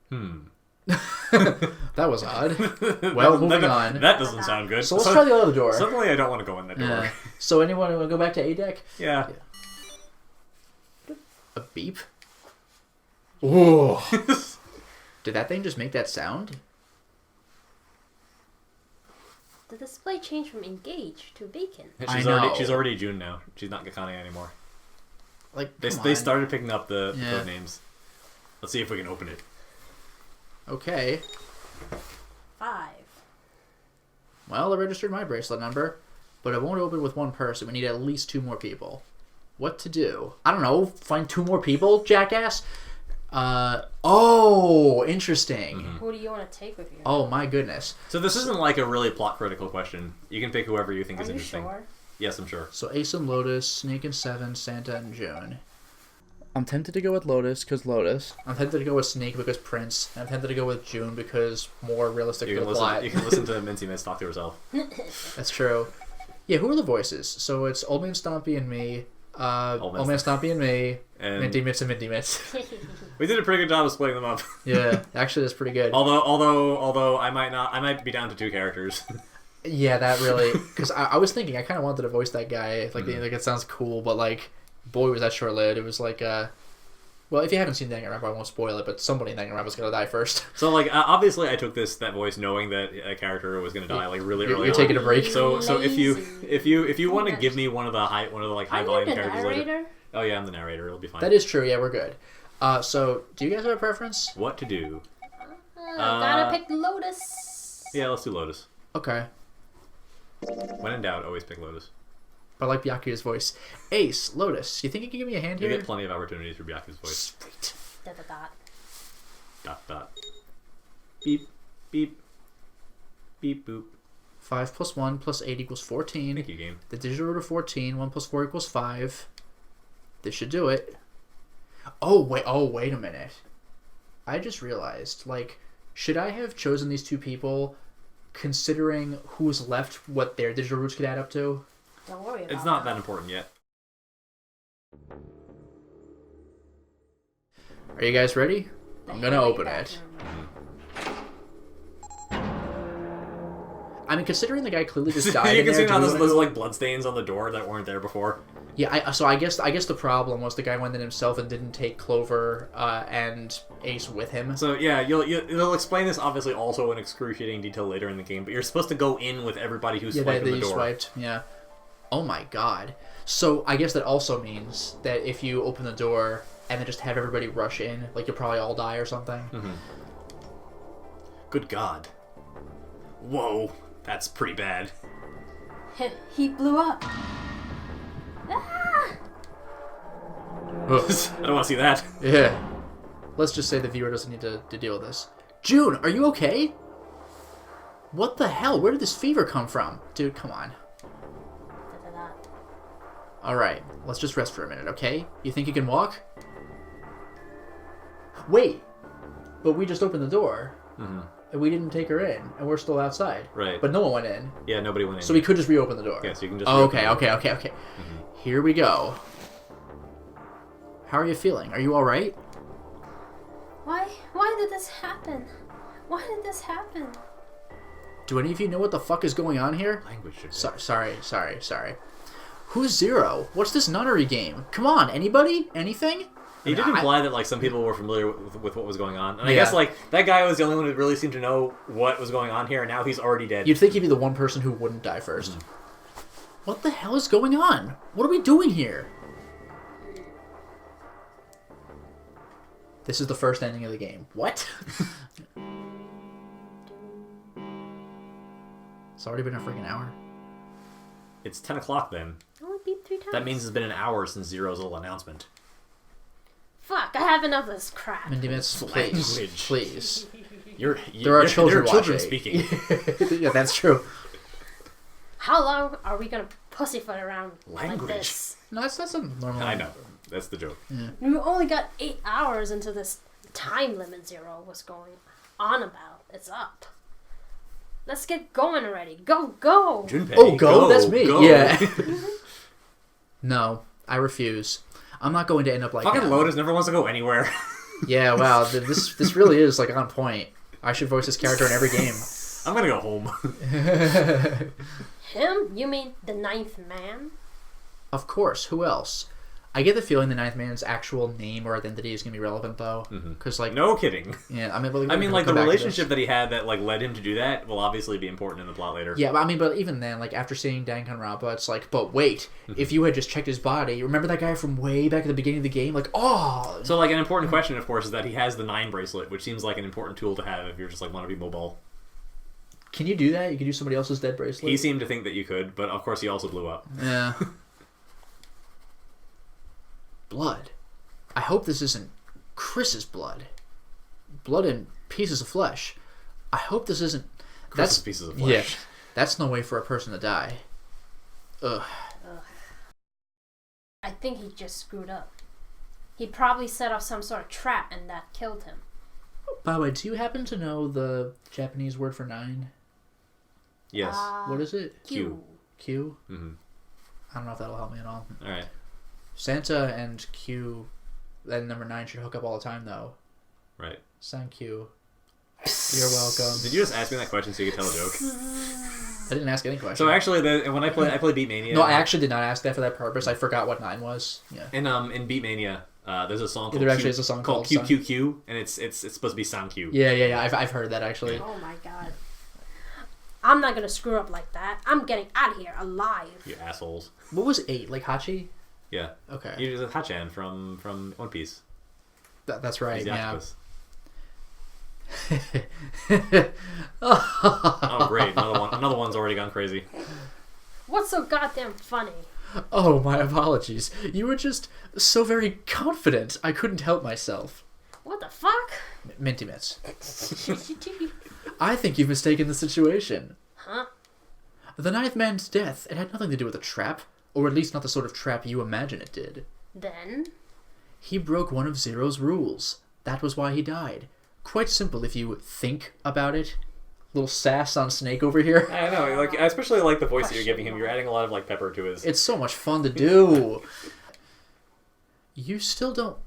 That was odd. Well, moving on. That doesn't sound good. So let's try the other door. Suddenly I don't want to go in that door. Yeah. So anyone want to go back to A deck? Yeah. A beep? Ooh. Did that thing just make that sound? The display changed from engaged to vacant. She's already June now. She's not Gakane anymore. Like they started picking up the code names. Let's see if we can open it. Okay. 5. Well, I registered my bracelet number, but it won't open with one person. We need at least 2 more people. What to do? I don't know. Find 2 more people, jackass? Oh, interesting. Mm-hmm. Who do you want to take with you? Oh, my goodness. So this isn't like a really plot-critical question. You can pick whoever you think is interesting. Are you sure? Yes, I'm sure. So Ace and Lotus, Snake and Seven, Santa and June. I'm tempted to go with Lotus because Lotus. I'm tempted to go with Snake because Prince. And I'm tempted to go with June because more realistic for the plot. You can listen to Minty Mitz talk to herself. That's true. Yeah, who are the voices? So it's OldManStompy and me. OldManStompy and me. And Minty Mitz and Minty Mitz. We did a pretty good job of splitting them up. Yeah, actually that's pretty good. Although I might be down to 2 characters. Yeah, that really, because I was thinking I kind of wanted to voice that guy. Like it sounds cool, but like, boy, was that short lived. It was like, well, if you haven't seen Danganronpa, I won't spoil it, but somebody in Danganronpa is gonna die first. So like, obviously, I took that voice knowing that a character was gonna die like really early. You're taking a break. So if you want to give me one of the high volume characters later. Oh yeah, I'm the narrator. It'll be fine. That is true. Yeah, we're good. So do you guys have a preference? What to do? Gotta pick Lotus. Yeah, let's do Lotus. Okay. When in doubt, always pick Lotus. But I like Byakuya's voice. Ace, Lotus, you think you can give me a hand here? You get plenty of opportunities for Byakuya's voice. Sweet. Dot. Beep, beep, beep, boop. 5 plus 1 plus 8 equals 14. Thank you, game. The digital root of 14. 1 plus 4 equals 5. This should do it. Oh, wait a minute. I just realized, like, should I have chosen these 2 people considering who's left, what their digital roots could add up to? Don't worry about it. It's not that important yet. Are you guys ready? I'm gonna open it. I mean, considering the guy clearly just died. You can see now there's like bloodstains on the door that weren't there before. Yeah, so I guess the problem was the guy went in himself and didn't take Clover and Ace with him. So yeah, they'll explain this obviously also in excruciating detail later in the game, but you're supposed to go in with everybody who swiped in the door. Swiped, yeah. Oh my god. So I guess that also means that if you open the door and then just have everybody rush in, like you'll probably all die or something. Mm-hmm. Good god. Whoa, that's pretty bad. He blew up. I don't want to see that. Yeah. Let's just say the viewer doesn't need to deal with this. June, are you okay? What the hell? Where did this fever come from? Dude, come on. Alright, let's just rest for a minute, okay? You think you can walk? Wait! But we just opened the door. Mm-hmm. And we didn't take her in, and we're still outside. Right. But no one went in. Yeah, nobody went in. So we could just reopen the door. Yeah, so you can just okay. Mm-hmm. Here we go. How are you feeling? Are you alright? Why did this happen? Why did this happen? Do any of you know what the fuck is going on here? Language. Sorry. Who's Zero? What's this nunnery game? Come on, anybody? Anything? He did imply that like some people were familiar with what was going on, and I guess like that guy was the only one who really seemed to know what was going on here, and now he's already dead. You'd think he'd be the one person who wouldn't die first. Mm-hmm. What the hell is going on? What are we doing here? This is the first ending of the game. What? It's already been a freaking hour. It's 10 o'clock then. Only beat 3 times. That means it's been an hour since Zero's little announcement. Fuck, I have enough of this crap. Minty Mitz, please. There are children watching. Speaking. Yeah, that's true. How long are we gonna pussyfoot around like this? No, that's a normal. I know. That's the joke. Yeah. We only got 8 hours into this time limit Zero was going on about. It's up. Let's get going already. Go. Junpei, oh, go? That's me. Go. Yeah. No, I refuse. I'm not going to end up like fucking him. Lotus never wants to go anywhere. Yeah, wow. This really is like on point. I should voice this character in every game. I'm gonna go home. Him? You mean the ninth man? Of course. Who else? I get the feeling the ninth man's actual name or identity is gonna be relevant though, because like no kidding. Yeah, I mean, like the relationship that he had that like led him to do that will obviously be important in the plot later. Yeah, but even then, like after seeing Danganronpa, it's like, but wait, if you had just checked his body, remember that guy from way back at the beginning of the game? Like, oh. So like an important question, of course, is that he has the 9 bracelet, which seems like an important tool to have if you're just like want to be mobile. Can you do that? You can do somebody else's dead bracelet. He seemed to think that you could, but of course he also blew up. Yeah. Blood. I hope this isn't Chris's blood. Blood and pieces of flesh. I hope this isn't... Chris's pieces of flesh. Yeah. That's no way for a person to die. Ugh. I think he just screwed up. He probably set off some sort of trap and that killed him. By the way, do you happen to know the Japanese word for 9? Yes. What is it? Q. Q? Mm-hmm. I don't know if that'll help me at all. Alright. Santa and Q, and number 9 should hook up all the time, though. Right. Thank you. You're welcome. Did you just ask me that question so you could tell a joke? I didn't ask any question. So actually, when I play Beat Mania... No, I actually did not ask that for that purpose. I forgot what 9 was. Yeah. In Beat Mania, there's a song called there actually is a song called QQQ, and it's supposed to be San Q. Yeah. I've heard that, actually. Oh my god. I'm not gonna screw up like that. I'm getting out of here alive. You assholes. What was 8? Like Hachi? Yeah. Okay. You're the Hachan from One Piece. That's right, yeah. Oh, great. Another one's already gone crazy. What's so goddamn funny? Oh, my apologies. You were just so very confident. I couldn't help myself. What the fuck? Minty Mitz. I think you've mistaken the situation. Huh? The ninth man's death, it had nothing to do with a trap. Or at least not the sort of trap you imagine it did. Then? He broke one of Zero's rules. That was why he died. Quite simple if you think about it. Little sass on Snake over here. I know, like especially like the voice that you're giving him. You're adding a lot of like pepper to his. It's so much fun to do. You still don't.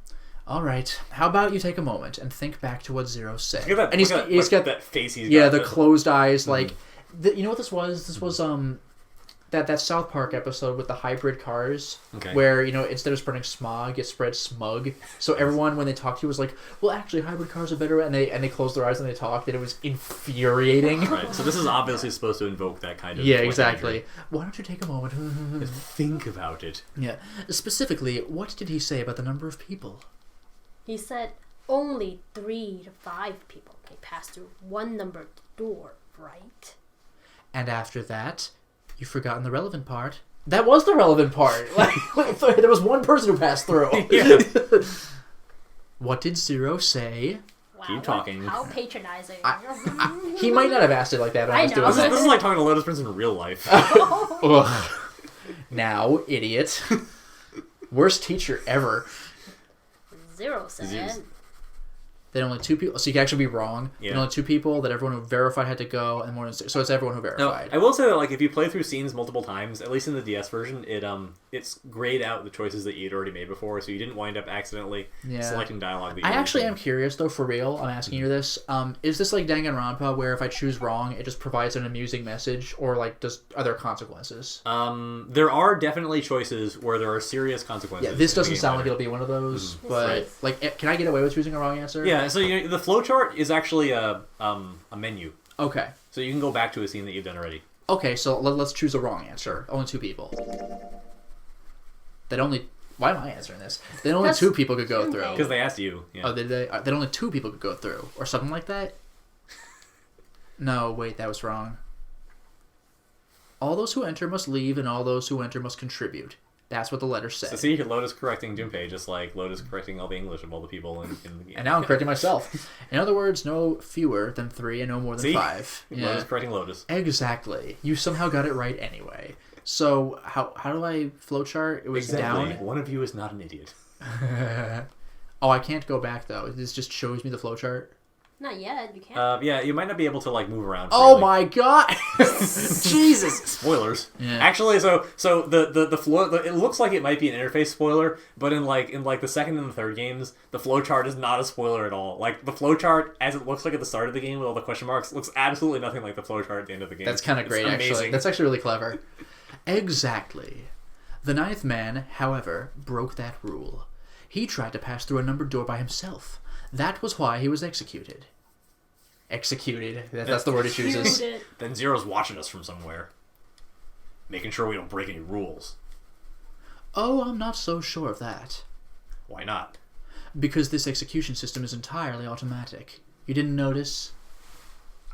All right. How about you take a moment and think back to what Zero said? Look at that, and he's got that face. He's got. The closed eyes. Like, you know what this was? This was that South Park episode with the hybrid cars, where instead of spreading smog, it spread smug. So everyone, when they talked to you, was like, "Well, actually, hybrid cars are better," and they closed their eyes and they talked, and it was infuriating. Right. So this is obviously supposed to invoke that kind of. Yeah, exactly. Imagery. Why don't you take a moment? Think about it. Yeah. Specifically, what did he say about the number of people? He said only 3 to 5 people can pass through one numbered door, right? And after that. You've forgotten the relevant part. That was the relevant part. Like there was one person who passed through. Yeah. What did Zero say? Wow, Keep talking. How patronizing. He might not have asked it like that. I know. This is like talking to Lotus Prince in real life. Ugh. Now, idiot. Worst teacher ever. Zero said. That only 2 people, so you can actually be wrong. Yeah. And only 2 people that everyone who verified had to go, and more than 6. So it's everyone who verified. No, I will say that like if you play through scenes multiple times, at least in the DS version, it's grayed out the choices that you'd already made before, so you didn't wind up accidentally selecting dialogue. That you I actually am curious though, for real. I'm asking you this. Is this like Danganronpa, where if I choose wrong, it just provides an amusing message, or like are there consequences? There are definitely choices where there are serious consequences. Yeah, this doesn't sound like it'll be one of those, but like, can I get away with choosing a wrong answer? Yeah. So the flowchart is actually a menu. Okay. So you can go back to a scene that you've done already. Okay, so let's choose a wrong answer. Only 2 people. Why am I answering this? Then only 2 people could go through. Because they asked you. Yeah. Oh, did they? Then only 2 people could go through, or something like that. No, wait, that was wrong. All those who enter must leave, and all those who enter must contribute. That's what the letter said. So see, Lotus correcting Junpei, just like Lotus correcting all the English of all the people in the game. And now I'm correcting myself. In other words, no fewer than 3 and no more than 5. Yeah. Lotus correcting Lotus. Exactly. You somehow got it right anyway. So how do I flowchart? It was down. One of you is not an idiot. Oh, I can't go back though. This just shows me the flowchart. Not yet. You can't. Yeah, you might not be able to like move around. Oh freely. my god! Jesus! Spoilers. Yeah. Actually, so the flow. It looks like it might be an interface spoiler, but in the second and the third games, the flowchart is not a spoiler at all. Like the flowchart, as it looks like at the start of the game with all the question marks, looks absolutely nothing like the flowchart at the end of the game. That's kind of great, actually. That's actually really clever. Exactly. The ninth man, however, broke that rule. He tried to pass through a numbered door by himself. That was why he was executed. Executed. That's the word he chooses. Then Zero's watching us from somewhere. Making sure we don't break any rules. Oh, I'm not so sure of that. Why not? Because this execution system is entirely automatic. You didn't notice?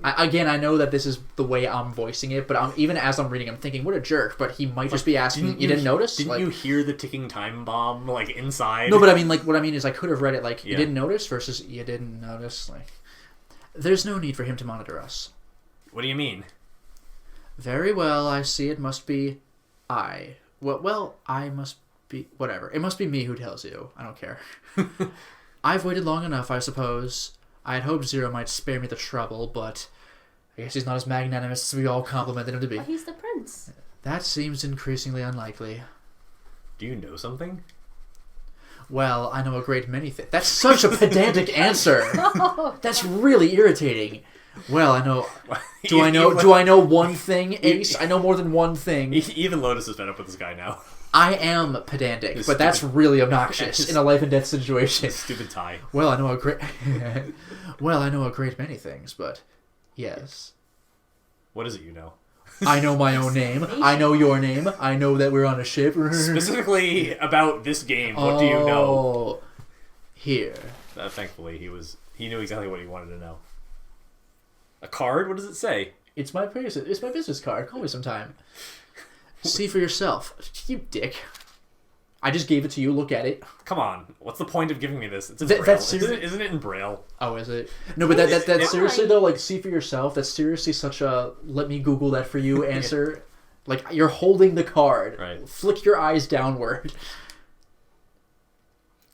I know that this is the way I'm voicing it, but even as I'm reading, I'm thinking, what a jerk, but he might just be asking, you didn't notice? Didn't you hear the ticking time bomb, inside? No, but I mean, what I mean is I could have read it you didn't notice versus you didn't notice. There's no need for him to monitor us. What do you mean? Very well, I see it must be I. Well, I must be... Whatever. It must be me who tells you. I don't care. I've waited long enough, I suppose. I had hoped Zero might spare me the trouble, but I guess he's not as magnanimous as we all complimented him to be. But he's the prince. That seems increasingly unlikely. Do you know something? Well, I know a great many things. That's such a pedantic answer. That's really irritating. Well, I know... Do I know one thing, Ace? I know more than one thing. Even Lotus is fed up with this guy now. I am pedantic, but that's really obnoxious in a life and death situation. Stupid tie. Well, I know a great many things, but yes. What is it you know? I know my own name. I know your name. I know that we're on a ship. Specifically about this game, what do you know? Here. Thankfully, he knew exactly what he wanted to know. A card? What does it say? It's my business card. Call me sometime. See for yourself. You dick. I just gave it to you. Look at it. Come on. What's the point of giving me this? It's in Braille. Isn't it in Braille? Oh, is it? No, but that's seriously, though, see for yourself, that's seriously such a let me Google that for you answer. You're holding the card. Right. Flick your eyes downward.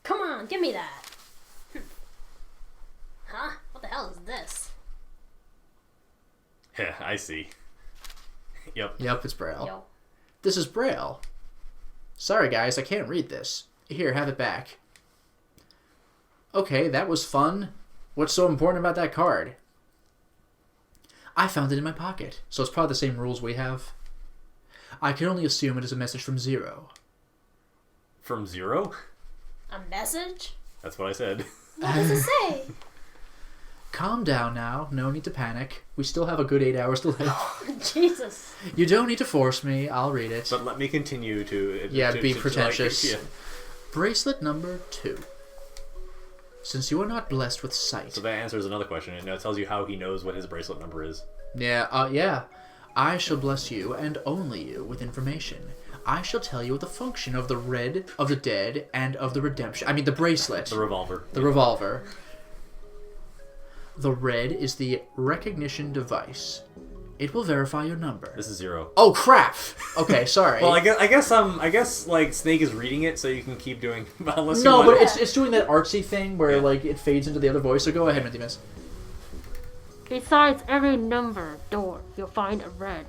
Come on, give me that. Huh? What the hell is this? Yeah, I see. Yep, it's Braille. Yo. This is Braille. Sorry, guys, I can't read this. Here, have it back. Okay, that was fun. What's so important about that card? I found it in my pocket, so it's probably the same rules we have. I can only assume it is a message from Zero. From Zero? A message? That's what I said. What does it say? Calm down now. No need to panic. We still have a good 8 hours to live. Jesus. You don't need to force me. I'll read it. But let me continue to... be pretentious. Yeah. Bracelet number 2. Since you are not blessed with sight... So that answers another question. It tells you how he knows what his bracelet number is. Yeah. I shall bless you, and only you, with information. I shall tell you the function of the red, of the dead, and of the redemption. I mean, the bracelet. The revolver. The revolver. The red is the recognition device. It will verify your number. This is 0. Oh crap! Okay, sorry. Well, I guess Snake is reading it, so you can keep doing. Unless no, you want... but it's doing that artsy thing where it fades into the other voice. So go ahead, Minty Mitz. Besides every number door, you'll find a red.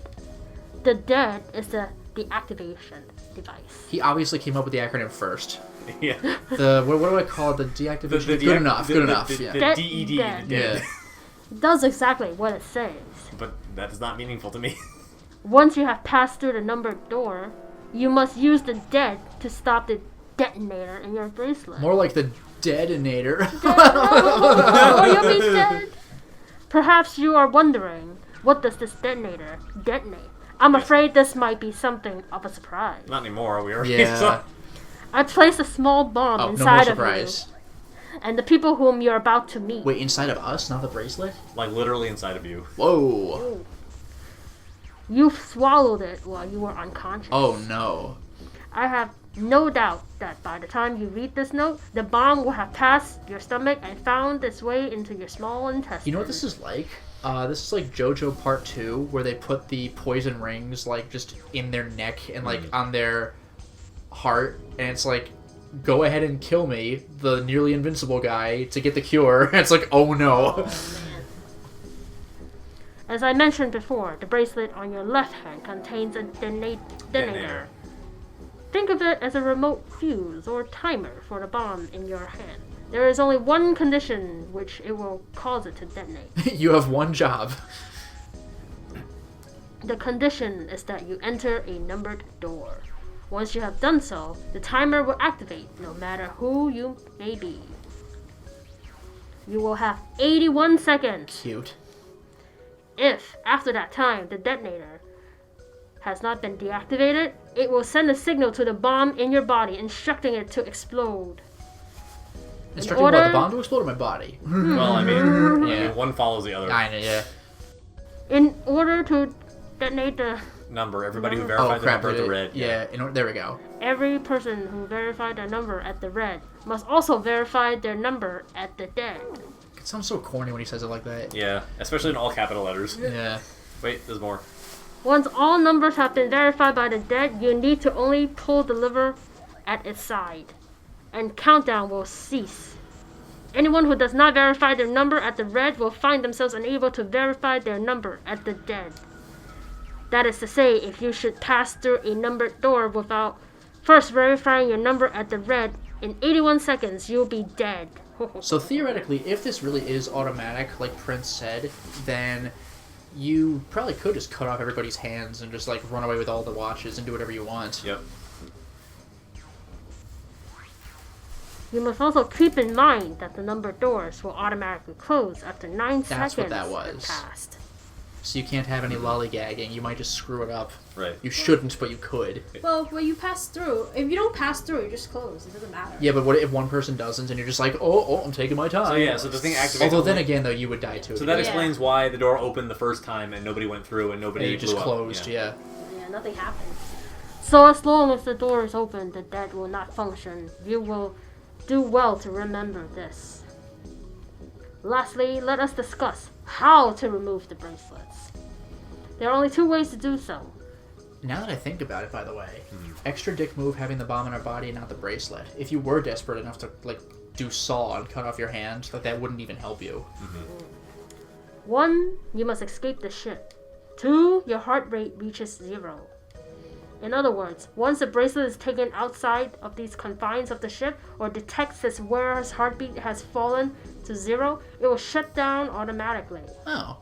The dead is the deactivation device. He obviously came up with the acronym first. Yeah. What do I call it? The deactivation. Good enough. The Yeah. DED. Dead. Yeah. It does exactly what it says. But that is not meaningful to me. Once you have passed through the numbered door, you must use the dead to stop the detonator in your bracelet. More like the detonator. Oh, you'll be dead. Perhaps you are wondering, what does this detonator detonate? I'm afraid this might be something of a surprise. Not anymore. We already Yeah. I placed a small bomb No more inside of surprise. you and the people whom you're about to meet. Wait, inside of us, not the bracelet? Like literally inside of you. Whoa. You swallowed it while you were unconscious. Oh no. I have no doubt that by the time you read this note, the bomb will have passed your stomach and found its way into your small intestine. You know what this is like? This is like JoJo Part 2, where they put the poison rings, just in their neck and, on their heart, and it's like, go ahead and kill me, the nearly invincible guy, to get the cure. It's like, oh no. Man. As I mentioned before, the bracelet on your left hand contains a detonator. Think of it as a remote fuse or timer for the bomb in your hand. There is only one condition which it will cause it to detonate. You have one job. The condition is that you enter a numbered door. Once you have done so, the timer will activate no matter who you may be. You will have 81 seconds. Cute. If, after that time, the detonator has not been deactivated, it will send a signal to the bomb in your body, instructing it to explode. Instructing what? The bomb to explode in my body? Well, I mean, Yeah. one follows the other. I know, yeah. In order to detonate the... Number. Everybody who Oh, verified the crap. number at the red. Yeah, there we go. Every person who verified their number at the red must also verify their number at the dead. It sounds so corny when he says it like that. Yeah, especially in all capital letters. Yeah. Wait, there's more. Once all numbers have been verified by the dead, you need to only pull the lever at its side, and countdown will cease. Anyone who does not verify their number at the red will find themselves unable to verify their number at the dead. That is to say, if you should pass through a numbered door without first verifying your number at the red, in 81 seconds you'll be dead. So theoretically, if this really is automatic, like Prince said, then you probably could just cut off everybody's hands and just like run away with all the watches and do whatever you want. Yep. You must also keep in mind that the numbered doors will automatically close after 9 That's seconds what that have was. passed. So you can't have any lollygagging. You might just screw it up. Right. You shouldn't, but you could. Well, when you pass through, if you don't pass through, you just close. It doesn't matter. Yeah, but what if one person doesn't and you're just like, oh, I'm taking my time. So yeah, so the thing activates. Although then only- again, though, you would die too. So that Yeah. explains why the door opened the first time and nobody went through and nobody And it just blew up. closed, yeah. Yeah, nothing happened. So as long as the door is open, the dead will not function. You will do well to remember this. Lastly, let us discuss how to remove the bracelets. There are only 2 ways to do so. Now that I think about it, by the way, extra dick move having the bomb in our body and not the bracelet. If you were desperate enough to, like, do saw and cut off your hand, like, that wouldn't even help you. 1, you must escape the ship. 2, your heart rate reaches 0. In other words, once the bracelet is taken outside of these confines of the ship or detects that where his heartbeat has fallen to 0, it will shut down automatically. Oh.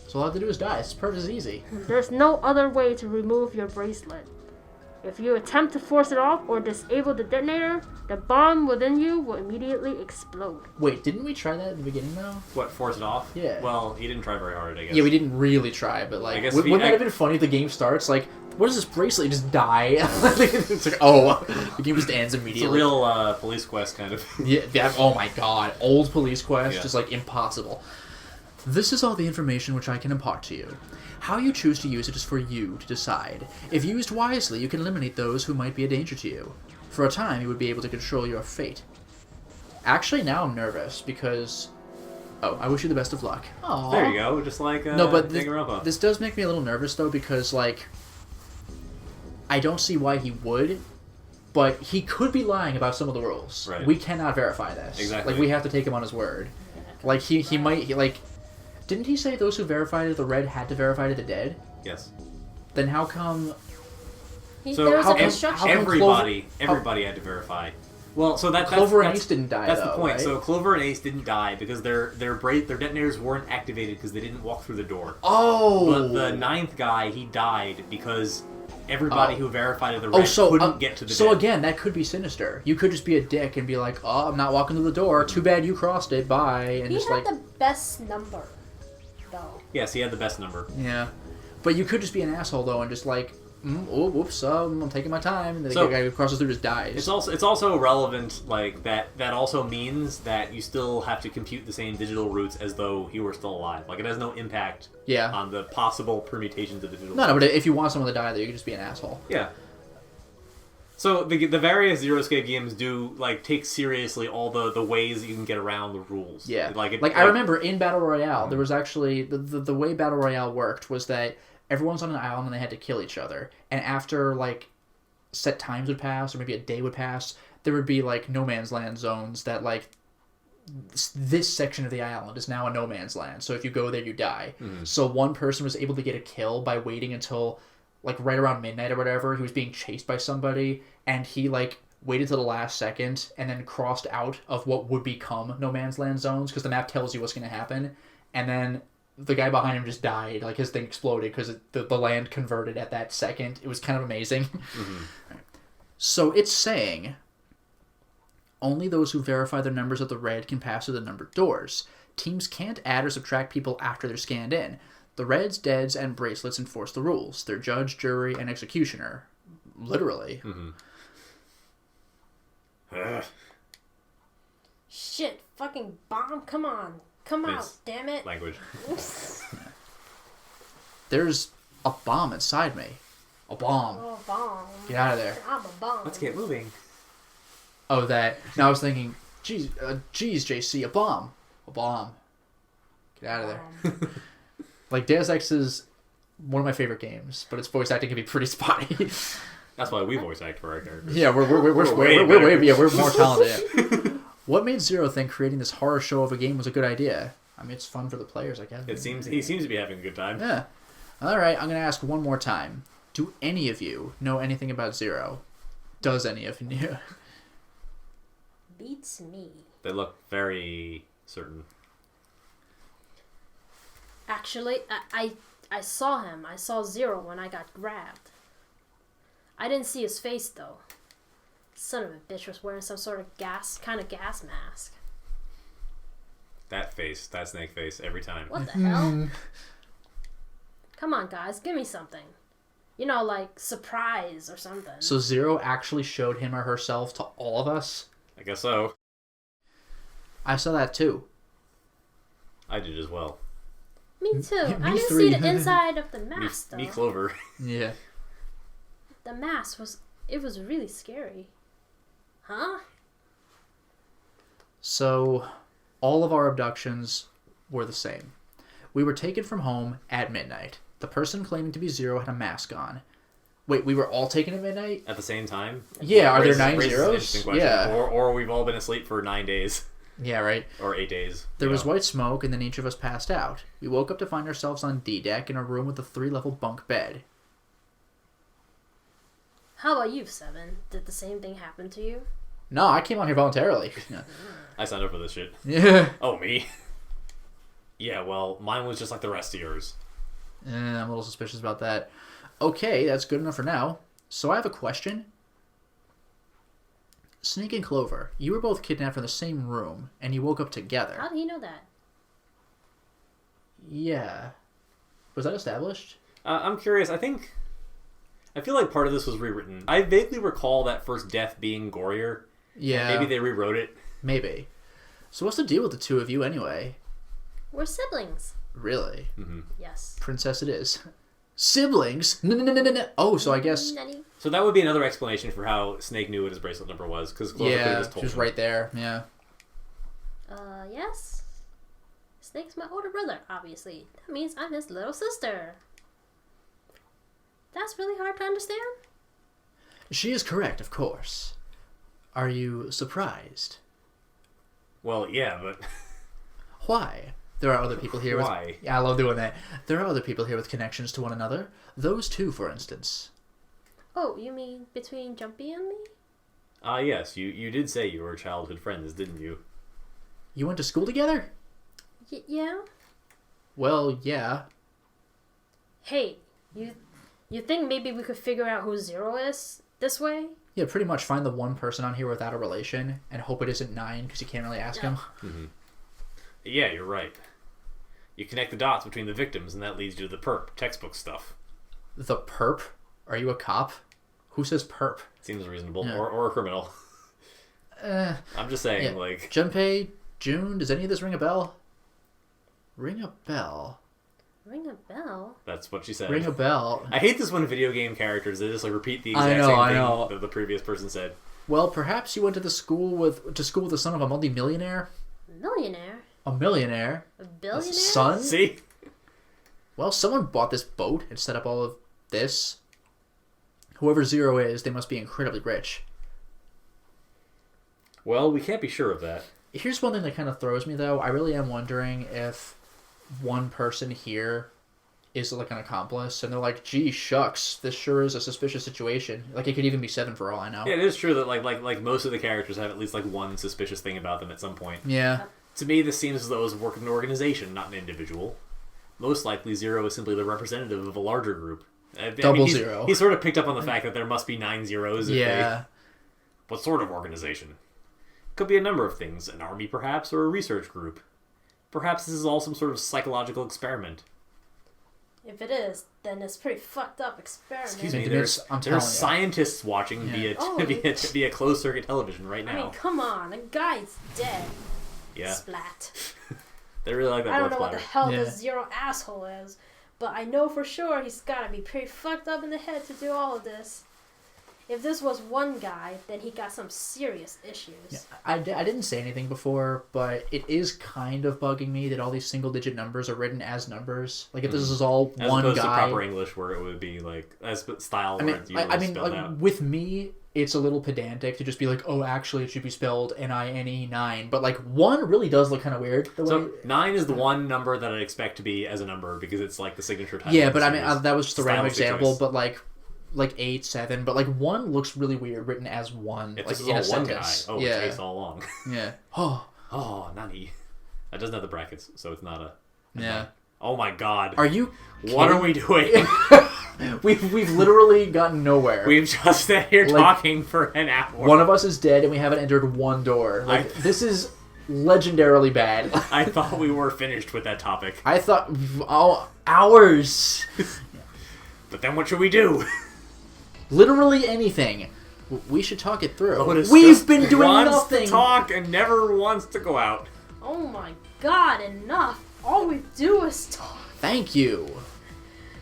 So all I have to do is die. This part is easy. There's no other way to remove your bracelet. If you attempt to force it off or disable the detonator, the bomb within you will immediately explode. Wait, didn't we try that at the beginning, though? What, force it off? Yeah. Well, he didn't try very hard, I guess. Yeah, we didn't really try, but, like, I guess wouldn't if that have been funny if the game starts, like, what is this bracelet? You just die. It's like, oh, the game just ends It's immediately. a real police quest kind of. Yeah, oh my god. Old police quest, Yeah. just, like, impossible. This is all the information which I can impart to you. How you choose to use it is for you to decide. If used wisely, you can eliminate those who might be a danger to you. For a time, you would be able to control your fate. Actually, now I'm nervous, because... Oh, I wish you the best of luck. Aww. There you go, just like No, but Danganronpa. this does make me a little nervous, though, because, like... I don't see why he would, but he could be lying about some of the rules. Right. We cannot verify this. Exactly. Like, we have to take him on his word. Like, he might... like... Didn't he say those who verified the red had to verify to the dead? Yes. Then how come... So there was how an come- instruction. how come everybody had to verify. Well, so that's Clover and that's- Ace didn't die, That's though, the point. right? So Clover and Ace didn't die because their detonators weren't activated because they didn't walk through the door. Oh! But the 9th guy, he died because everybody who verified the Oh, red so couldn't get to the so dead. again, that could be sinister. You could just be a dick and be like, "Oh, I'm not walking to the door. Too bad you crossed it. Bye." And He just had like, the best number, though. Yes, he had the best number. yeah. But you could just be an asshole though, and just like, oh, whoops, I'm taking my time, and the So- guy who crosses through just dies. It's also relevant, like that also means that you still have to compute the same digital routes as though he were still alive. Like it has no impact Yeah. on the possible permutations of digital. No, but if you want someone to die, though, you could just be an asshole. Yeah. So the various Zero Escape games do like take seriously all the ways that you can get around the rules. Yeah. Like I remember in Battle Royale, there was actually the way Battle Royale worked was that everyone's on an island and they had to kill each other. And after like set times would pass, or maybe a day would pass, there would be like no man's land zones that like this section of the island is now a no man's land. So if you go there, you die. So one person was able to get a kill by waiting until like right around midnight or whatever. He was being chased by somebody, and he like waited till the last second and then crossed out of what would become no man's land zones because the map tells you what's going to happen. And then the guy behind him just died. Like his thing exploded because the land converted at that second. It was kind of amazing. So it's saying only those who verify their numbers at the red can pass through the numbered doors. Teams can't add or subtract people after they're scanned in. The reds, deads, and bracelets enforce the rules. They're judge, jury, and executioner. Literally. Shit, fucking bomb, come on. Come out, damn it. Language. There's a bomb inside me. A bomb. Oh, bomb. Get out of there. I'm a bomb. Let's get moving. Oh, that. Now I was thinking, geez, JC, a bomb. A bomb. Get out of there. Like, Deus Ex is one of my favorite games, but its voice acting can be pretty spotty. That's why we voice act for our characters. Yeah, we're more talented. What made Zero think creating this horror show of a game was a good idea? I mean, it's fun for the players, I guess. He seems to be having a good time. Yeah. All right, I'm going to ask one more time. Do any of you know anything about Zero? Does any of you? Beats me. They look very certain. Actually, I saw him. I saw Zero when I got grabbed. I didn't see his face, though. Son of a bitch was wearing some sort of gas mask. That face, that snake face, every time. What the hell? Come on, guys, give me something. You know, like, surprise or something. So Zero actually showed him or herself to all of us? I guess so. I saw that too. I did as well. Me too. Me I didn't three. see the inside of the mask, though. Me Clover. Yeah. The mask was really scary. Huh? So, all of our abductions were the same. We were taken from home at midnight. The person claiming to be Zero had a mask on. Wait, we were all taken at midnight? At the same time? Yeah, are there Raises- 9 raises an zeros? interesting question. Yeah. Or we've all been asleep for 9 days. Yeah, right. Or 8 days. There was white smoke, and then each of us passed out. We woke up to find ourselves on D-deck in a room with a 3-level bunk bed. How about you, Seven? Did the same thing happen to you? No, I came on here voluntarily. I signed up for this shit. Yeah. Oh, me? Yeah, well, mine was just like the rest of yours. I'm a little suspicious about that. Okay, that's good enough for now. So I have a question. Snake and Clover, you were both kidnapped from the same room, and you woke up together. How do you know that? Yeah. Was that established? I'm curious. I feel like part of this was rewritten. I vaguely recall that first death being gorier. Yeah. Maybe they rewrote it. Maybe. So what's the deal with the two of you anyway? We're siblings. Really? Mm-hmm. Yes. Princess it is. Siblings? No. Oh, so I guess... Nutty. So that would be another explanation for how Snake knew what his bracelet number was, because Clover could have Yeah, just told she was him. right there. Yeah. Yes. Snake's my older brother, obviously. That means I'm his little sister. That's really hard to understand. She is correct, of course. Are you surprised? Well, yeah, but... Why? There are other people here with... Why? Yeah, I love doing that. There are other people here with connections to one another. Those two, for instance. Oh, you mean between Jumpy and me? Yes, you did say you were childhood friends, didn't you? You went to school together? Yeah? Well, yeah. Hey, you think maybe we could figure out who Zero is this way? Yeah, pretty much find the one person on here without a relation and hope it isn't 9 because you can't really ask him. Mm-hmm. Yeah, you're right. You connect the dots between the victims, and that leads you to the perp, textbook stuff. The perp? Are you a cop? Who says perp? Seems reasonable. Yeah. Or a criminal. I'm just saying, Yeah. like... Junpei, June, does any of this ring a bell? Ring a bell? Ring a bell? That's what she said. Ring a bell. I hate this when video game characters, they just like repeat the I exact know, same I thing know. that the previous person said. Well, perhaps you went to school with the son of a multi-millionaire? Millionaire? A millionaire? A billionaire? Son? See? Well, someone bought this boat and set up all of this. Whoever Zero is, they must be incredibly rich. Well, we can't be sure of that. Here's one thing that kind of throws me, though. I really am wondering if one person here is like an accomplice, and they're like, "Gee, shucks, this sure is a suspicious situation." Like, it could even be 7 for all I know. Yeah, it is true that like most of the characters have at least like one suspicious thing about them at some point. Yeah. To me, this seems as though it's work of an organization, not an individual. Most likely, Zero is simply the representative of a larger group. Zero. He's sort of picked up on the fact that there must be 9 zeros. Yeah. What sort of organization? Could be a number of things. An army, perhaps, or a research group. Perhaps this is all some sort of psychological experiment. If it is, then it's pretty fucked up experiment. Excuse me, Minty there's Mitz, I'm telling you. scientists watching Yeah. via closed-circuit television right I now. mean, come on, the guy's dead. Yeah. Splat. They really like that I don't blood know what the splatter. hell Yeah. this Zero asshole is, but I know for sure he's gotta be pretty fucked up in the head to do all of this. If this was one guy, then he got some serious issues. Yeah, I didn't say anything before, but it is kind of bugging me that all these single-digit numbers are written as numbers. Like, if this is all As one opposed guy... to proper English, where it would be like as style I where mean, it's usually spelled out. with me, it's a little pedantic to just be like, oh, actually, it should be spelled Nine, 9. But, like, 1 really does look kind of weird. So 9 is the one number that I'd expect to be as a number because it's like the signature type. Yeah, of the but I mean, series. that was just a random Stylistic example, choice. but, like 8, 7, but, like, 1 looks really weird written as 1. If like, this is in all a one guy, sentence. oh, yeah. it's Ace all along. Yeah. Oh, Oh, Nani. That doesn't have the brackets, so it's not a... yeah. Oh my god. Are you What are we doing? We've literally gotten nowhere. We've just sat here Like, talking for an hour. One of us is dead, and we haven't entered 1 door. Like, this is legendarily bad. I thought we were finished with that topic. I thought... Oh, hours! But then what should we do? Literally anything. We should talk it through. Lotus We've just been doing wants nothing! to talk and never wants to go out. Oh my god, enough. All we do is talk. Thank you.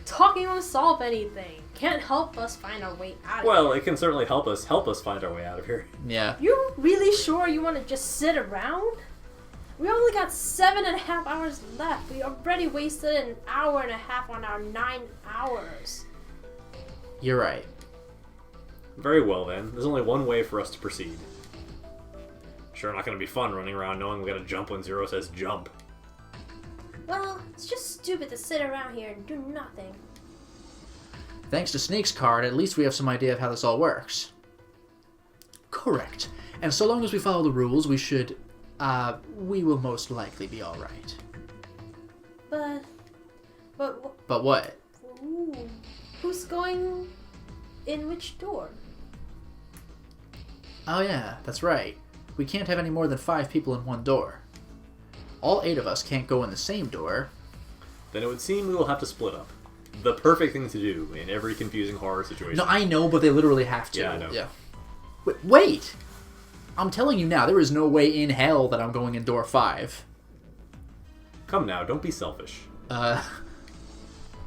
Talking won't solve anything. Can't help us find our way out of Well, here. it can certainly help us find our way out of here. Yeah. You really sure you want to just sit around? We only got 7.5 hours left. We already wasted an hour and a half on our 9 hours. You're right. Very well then. There's only one way for us to proceed. Sure, not going to be fun running around knowing we got to jump when Zero says jump. Well, it's just stupid to sit around here and do nothing. Thanks to Snake's card, at least we have some idea of how this all works. Correct. And so long as we follow the rules, we should... we will most likely be alright. But But what? ooh, who's going in which door? Oh yeah, that's right. We can't have any more than 5 people in 1 door. All 8 of us can't go in the same door. Then it would seem we will have to split up. The perfect thing to do in every confusing horror situation. No, I know, but they literally have to. Yeah, I know. Yeah. Wait! I'm telling you now, there is no way in hell that I'm going in door 5. Come now, don't be selfish.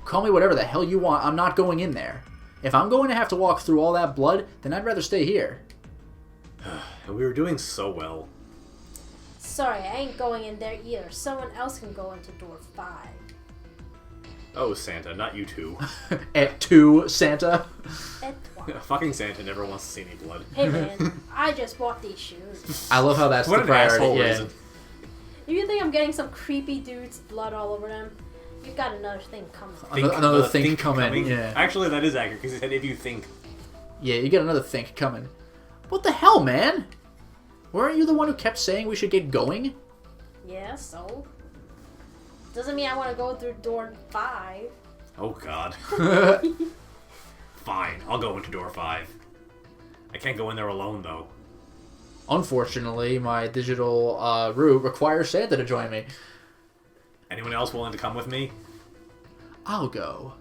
Call me whatever the hell you want, I'm not going in there. If I'm going to have to walk through all that blood, then I'd rather stay here. And we were doing so well. Sorry, I ain't going in there either. Someone else can go into door 5. Oh, Santa, not you two. At 2, Santa. Etwa. Fucking Santa never wants to see any blood. Hey man, I just bought these shoes. I love how that's What the an priority. asshole Yeah. reason. If you think I'm getting some creepy dude's blood all over them, you've got another thing coming. Another thing coming. Yeah. Actually, that is accurate, because he said if you think. Yeah, you get another think coming. What the hell, man? Weren't you the one who kept saying we should get going? Yeah, so? Doesn't mean I want to go through door 5. Oh, God. Fine, I'll go into door 5. I can't go in there alone, though. Unfortunately, my digital route requires Santa to join me. Anyone else willing to come with me? I'll go.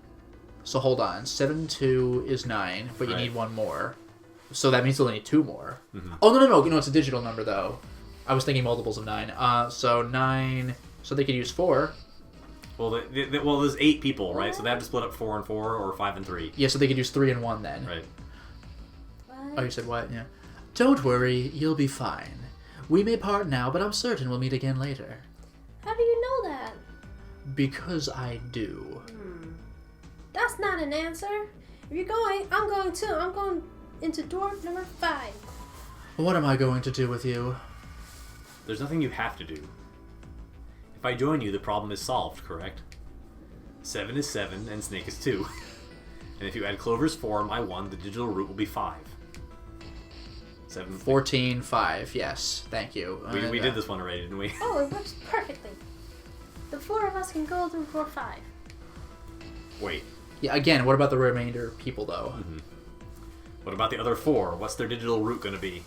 So hold on. 7, 2 is 9, but you Right. need 1 more. So that means you'll need 2 more. Mm-hmm. Oh, no, it's a digital number, though. I was thinking multiples of 9. So 9... So they could use 4. Well, well, there's 8 people, right? So they have to split up 4 and 4, or 5 and 3. Yeah, so they could use 3 and 1 then. Right. Oh, you said what? Yeah. Don't worry, you'll be fine. We may part now, but I'm certain we'll meet again later. How do you know that? Because I do. That's not an answer. If you're going, I'm going too. I'm going into door number 5. What am I going to do with you? There's nothing you have to do. If I join you, the problem is solved, correct? 7 is 7, and Snake is 2. And if you add Clover's 4, my 1, the digital root will be 5. 7. 14, 5. Yes, thank you. We did this one already, didn't we? Oh, it works perfectly. The 4 of us can go through 4, 5. Wait. Yeah. Again, what about the remainder people though? Mm-hmm. What about the other 4? What's their digital root going to be?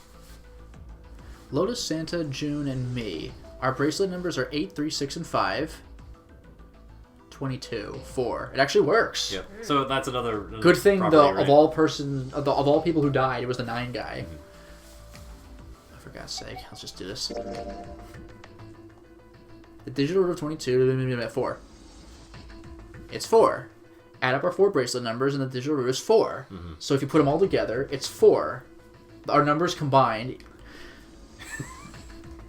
Lotus, Santa, June, and me. Our bracelet numbers are 8, 3, 6, and 5. 22, 4. It actually works. Yep. So that's another Good thing property, right? of all people who died, it was the 9 guy. Mm-hmm. For God's sake, let's just do this. The digital root of 22, 4. It's 4. Add up our 4 bracelet numbers, and the digital root is 4. Mm-hmm. So if you put them all together, it's 4. Our numbers combined.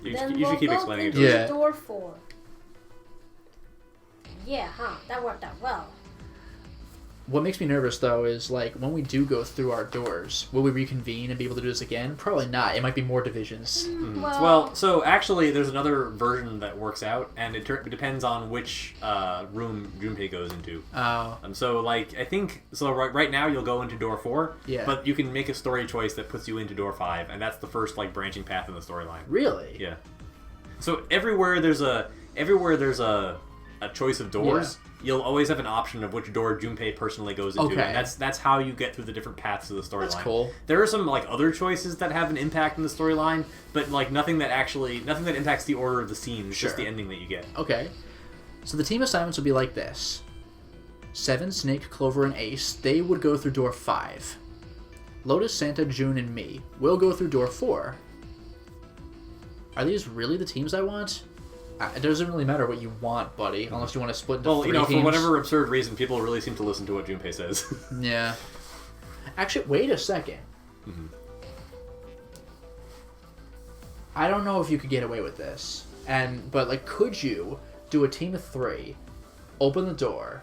You should keep explaining it to Yeah. us. Door 4. Yeah, huh? That worked out well. What makes me nervous, though, is, like, when we do go through our doors, will we reconvene and be able to do this again? Probably not. It might be more divisions. Well, so actually, there's another version that works out, and it depends on which room Junpei goes into. Oh. So, like, I think... So, right now, you'll go into door 4, Yeah. but you can make a story choice that puts you into door 5, and that's the first, like, branching path in the storyline. Really? Yeah. So, everywhere there's a choice of doors... Yeah. You'll always have an option of which door Junpei personally goes into, Okay. and that's how you get through the different paths of the storyline. That's cool. There are some like other choices that have an impact in the storyline, but like nothing that impacts the order of the scenes, Sure. just the ending that you get. Okay. So the team assignments would be like this. 7, Snake, Clover, and Ace, they would go through door 5. Lotus, Santa, June, and me will go through door 4. Are these really the teams I want? It doesn't really matter what you want, buddy, unless you want to split into 3 teams. For whatever absurd reason, people really seem to listen to what Junpei says. Yeah. Actually, wait a second. Mm-hmm. I don't know if you could get away with this. But like, could you do a team of 3, open the door,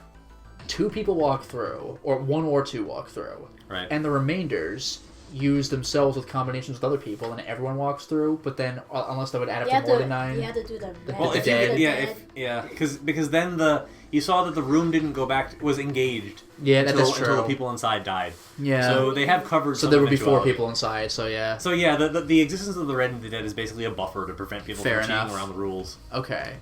2 people walk through, or 1 or 2 walk through, Right. and the remainders use themselves with combinations with other people, and everyone walks through, but then, unless that would add up to more than 9. You have to do the red. Well, the if you dead. because then you saw that the room didn't go back, was engaged. Yeah, until that's true. the people inside died. Yeah. So they have covered. So some there would be 4 eventuality. people inside, so yeah. So yeah, the existence of the red and the dead is basically a buffer to prevent people Fair from enough. cheating around the rules. Okay.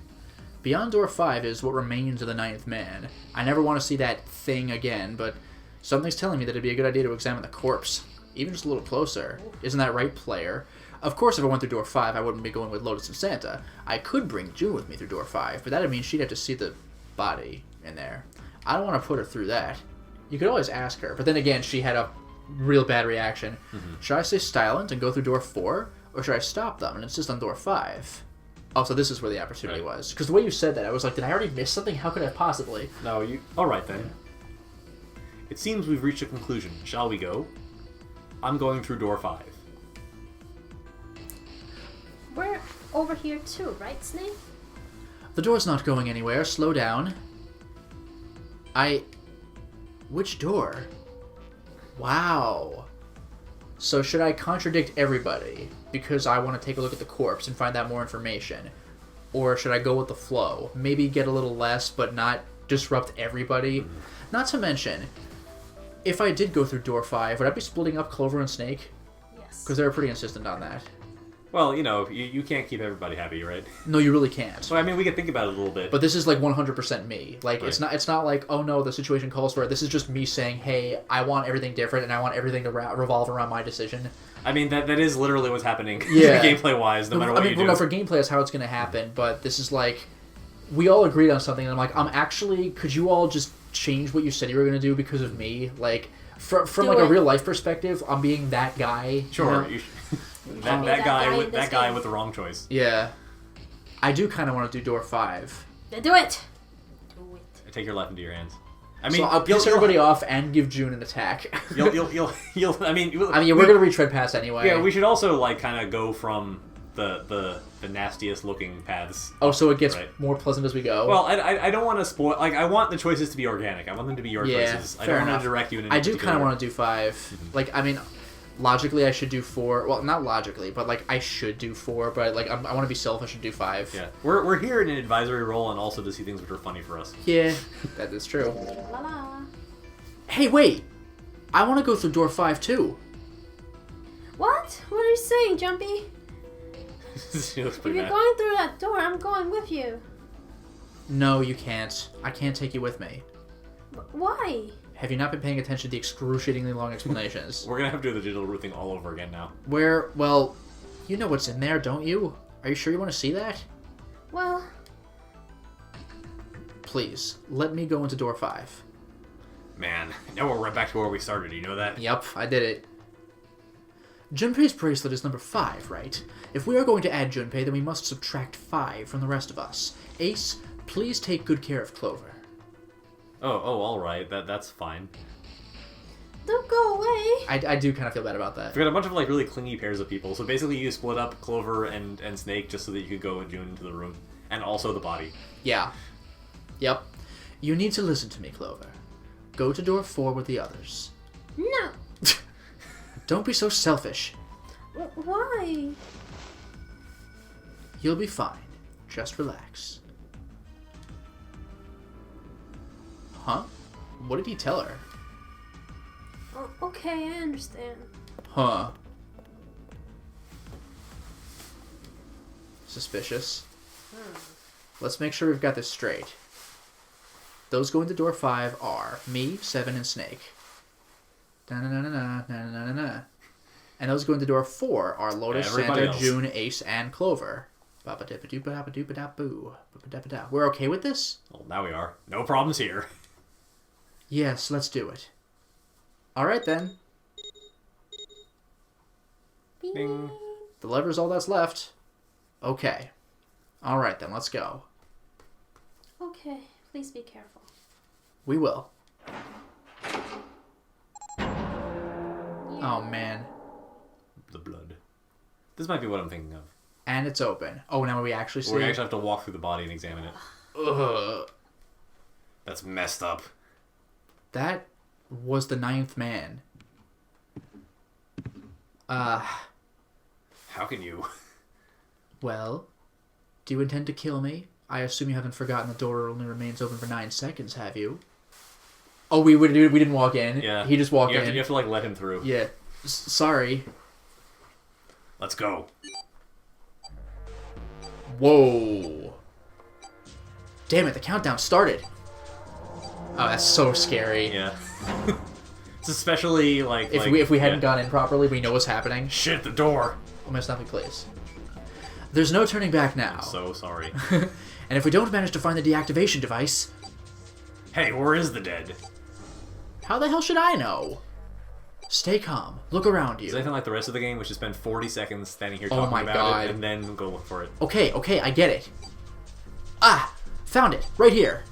Beyond door 5 is what remains of the 9th man. I never want to see that thing again, but something's telling me that it'd be a good idea to examine the corpse. Even just a little closer. Isn't that right, player? Of course, if I went through door 5, I wouldn't be going with Lotus and Santa. I could bring June with me through door 5, but that'd mean she'd have to see the body in there. I don't want to put her through that. You could always ask her, but then again, she had a real bad reaction. Mm-hmm. Should I stay silent and go through door 4, or should I stop them and insist on door 5? Oh, so this is where the opportunity was. Because the way you said that, I was like, did I already miss something? How could I possibly? No, you... Alright then. It seems we've reached a conclusion. Shall we go? I'm going through door 5. We're over here too, right, Snake? The door's not going anywhere. Slow down. Which door? Wow. So should I contradict everybody because I want to take a look at the corpse and find out more information? Or should I go with the flow? Maybe get a little less, but not disrupt everybody? Not to mention, if I did go through door 5, would I be splitting up Clover and Snake? Yes. Because they were pretty insistent on that. Well, you can't keep everybody happy, right? No, you really can't. So, I mean, we can think about it a little bit. But this is like 100% me. Like Right. it's not like, oh no, the situation calls for it. This is just me saying, hey, I want everything different, and I want everything to revolve around my decision. I mean, that is literally what's happening Yeah. gameplay-wise, no matter what you do. No, for gameplay, that's how it's going to happen. But this is like, we all agreed on something, and I'm like, could you all just change what you said you were going to do because of me? Like, from Do like a it. real life perspective, I'm being that guy. Sure. You know? that guy in with this that guy game. with the wrong choice. Yeah. I do kind of want to do door 5. Then do it. Do it. Take your life into your hands. I I mean, mean, so I'll piss everybody off and give June an attack. We're gonna reach red pass anyway. Yeah, we should also like kind of go from the nastiest looking paths. Oh, so it gets Right. more pleasant as we go. Well, I don't want to spoil. Like, I want the choices to be organic. I want them to be your Yeah, choices. I fair don't want enough. to direct you in. I do kind of want to do 5. Like, I mean, Logically, I should do 4. Well, not logically, but like I should do 4. But like I want to be selfish and do 5. Yeah, we're here in an advisory role and also to see things which are funny for us. Yeah, that is true. La la. Hey, wait! I want to go through door 5 too. What? What are you saying, Jumpy? She looks If pretty you're mad. going through that door, I'm going with you. No, you can't. I can't take you with me. Why? Have you not been paying attention to the excruciatingly long explanations? We're gonna have to do the digital root thing all over again now. Where, well, you know what's in there, don't you? Are you sure you want to see that? Well, Please, let me go into door 5. Man, now we're right back to where we started. You know that? Yep, I did it. Junpei's bracelet is number 5, right? If we are going to add Junpei, then we must subtract 5 from the rest of us. Ace, please take good care of Clover. Oh, all right. That's fine. don't go away. I do kind of feel bad about that. We got a bunch of like really clingy pairs of people. So basically, you split up Clover and Snake just so that you could go with June into the room, and also the body. Yeah. Yep. You need to listen to me, Clover. Go to door 4 with the others. No. Don't be so selfish. Why? You'll be fine. Just relax. Huh? What did he tell her? Oh, okay, I understand. Huh. Suspicious. Let's make sure we've got this straight. Those going to door 5 are me, 7, and Snake. Da-na-na-na-na-na-na-na-na. And those going to door 4 are Lotus, Everybody Santa, else. June, Ace, and Clover. Ba-ba-dip-a-doop-a-dop-a-doop-a-dop-boo. Ba-ba-dip-a-dop. We're okay with this? Well, now we are. No problems here. Yes, let's do it. Alright then. Bing. The lever's all that's left. Okay. Alright then, let's go. Okay, please be careful. We will. Oh man. The blood. This might be what I'm thinking of. And it's open. Oh, now we actually see Where we it? actually have to walk through the body and examine it. Ugh. That's messed up. That was the 9th man. How can you? Well, do you intend to kill me? I assume you haven't forgotten the door only remains open for 9 seconds, have you? Oh, we didn't walk in. Yeah. He just walked you in. You have to like let him through. Yeah. Sorry. Let's go. Whoa. Damn it, the countdown started. Oh, that's so scary. Yeah. It's especially like If we hadn't yeah. gone in properly, we know what's happening. Shit, the door. OldManStompy, please. There's no turning back now. So sorry. And if we don't manage to find the deactivation device, Hey, where is the dead? how the hell should I know? Stay calm. Look around Is you. anything like the rest of the game, which is spend 40 seconds standing here Oh talking my about God. it and then go look for it. Okay, I get it. Ah! Found it. Right here.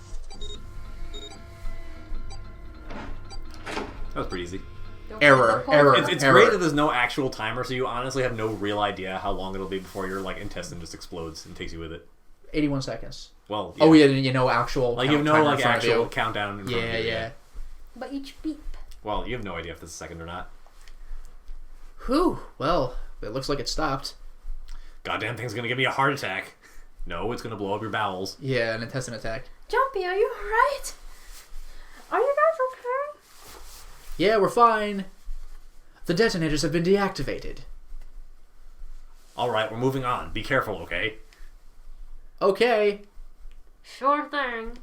That was pretty easy. Don't Error, forget the error. pole. It's Error. great that there's no actual timer, so you honestly have no real idea how long it'll be before your like intestine just explodes and takes you with it. 81 seconds. Well, Oh, yeah, you know actual Like you have no timer in like front of actual you. countdown. In front of you, Yeah. But each beep. Well, you have no idea if this is a second or not. Whew. Well, it looks like it stopped. Goddamn thing's gonna give me a heart attack. No, it's gonna blow up your bowels. Yeah, an intestine attack. Jumpy, are you alright? Are you guys okay? Yeah, we're fine. The detonators have been deactivated. Alright, we're moving on. Be careful, okay? Okay. Sure thing.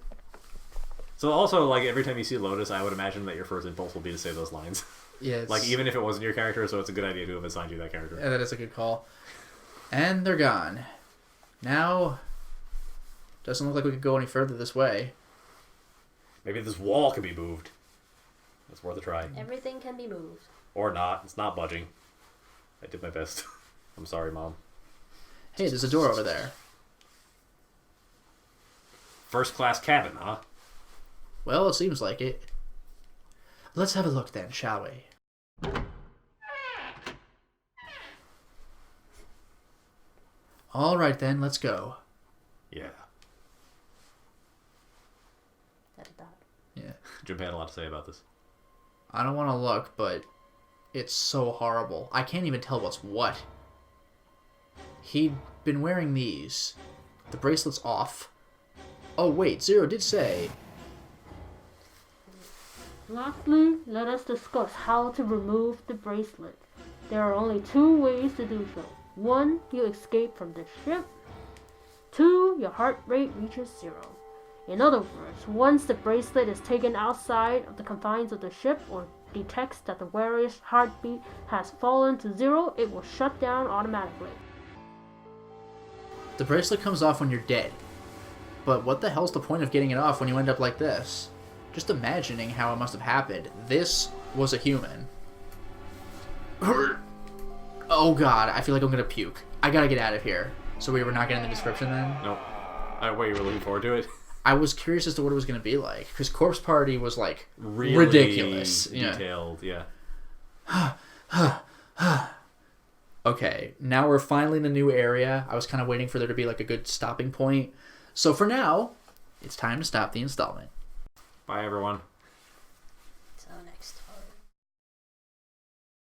So also, like, every time you see Lotus, I would imagine that your first impulse will be to say those lines. Yeah, it's, Like, even if it wasn't your character, so it's a good idea to have assigned you that character. Yeah, that is a good call. And they're gone. Now, doesn't look like we could go any further this way. Maybe this wall can be moved. It's worth a try. Everything can be moved. Or not. It's not budging. I did my best. I'm sorry, Mom. Hey, there's a door over there. First class cabin, huh? Well, it seems like it. Let's have a look then, shall we? Alright then, let's go. Yeah. Da-da-da. Yeah. Jim had a lot to say about this. I don't want to look, but It's so horrible. I can't even tell what's what. He'd been wearing these. The bracelet's off. Oh wait, Zero did say... Lastly, let us discuss how to remove the bracelet. There are only 2 ways to do so. 1, you escape from the ship. 2, your heart rate reaches 0. In other words, once the bracelet is taken outside of the confines of the ship or detects that the wearer's heartbeat has fallen to 0, it will shut down automatically. The bracelet comes off when you're dead. But what the hell's the point of getting it off when you end up like this? Just imagining how it must have happened. This was a human. Oh god, I feel like I'm gonna puke. I gotta get out of here. So we were not getting the description then? Nope. Wait, you were looking forward to it? I was curious as to what it was gonna be like. Because Corpse Party was like Really ridiculous. detailed, yeah. Okay, now we're finally in a new area. I was kind of waiting for there to be like a good stopping point. So for now, it's time to stop the installment. Bye, everyone.